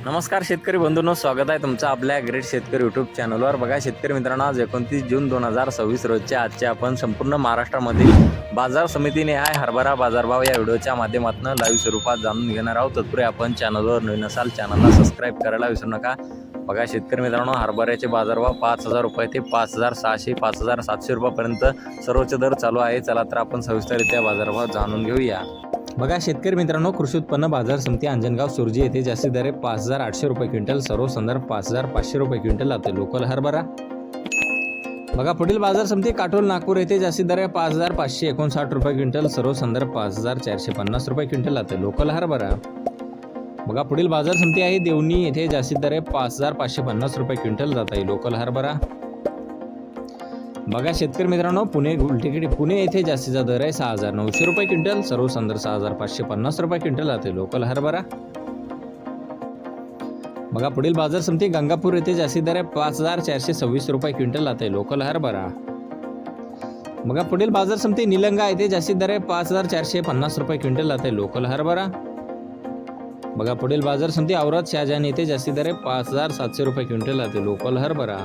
नमस्कार शेतकरी बंधूंनो, स्वागत आहे तुमचं आपल्या ग्रेट शेतकरी यूट्यूब चॅनलवर। बघा शेतकरी मित्रांनो, आज 29 जून 2026 रोजच्या आजचे आपण संपूर्ण महाराष्ट्रामधील बाजार समितीने आहे हरभरा बाजारभाव या व्हिडिओच्या माध्यमातून लाईव्ह स्वरूपात जाणून घेणार आहोत। तत्पूर्वी आपण चॅनलवर नवीन असाल चॅनलला सबस्क्राईब करायला विसरू नका। बघा शेतकरी मित्रांनो, हरभऱ्याचे बाजारभाव 5,000 रुपये ते 5,600 5,700 रुपयापर्यंत सर्वोच्च दर चालू आहे। चला तर आपण सविस्तररित्या बाजारभाव जाणून घेऊया। बघा शेतकरी मित्रांनो, कृषी उत्पन्न बाजार समिती अंजनगाव सुरजी येथे जास्तीत दर 5,800 रुपये क्विंटल, सर्व संदर्भ 5,500 रुपये क्विंटल लावते लोकल हरभरा। बघा पुढील बाजार समिती काटोल नागपूर येथे जास्तीत दर 5,559 रुपये क्विंटल, सर्व संदर्भ 5,450 रुपये क्विंटल लावते लोकल हरभरा। बघा पुढील बाजार समिती आहे देवणी येथे जास्तीत दर 5,550 रुपये क्विंटल जात आहे लोकल हरभरा। बघा शेतकरी मित्रांनो, पुणे येथे जास्तीचा दर आहे 6,900 रुपये क्विंटल, सर्व संदर्भ 6,550 रुपये क्विंटल जाते लोकल हरभरा। बघा पुढील बाजार समिती गंगापूर येथे जास्तीत दर 5,426 रुपये क्विंटल जाते लोकल हरभरा। बघा पुढील बाजार समिती निलंगा येथे जास्तीत दर 5,450 रुपये क्विंटल जाते लोकल हरभरा। बघा पुढील बाजार समिती औरत शहाजहान येथे जास्तीत दर 5,700 रुपये क्विंटल जाते लोकल हरभरा।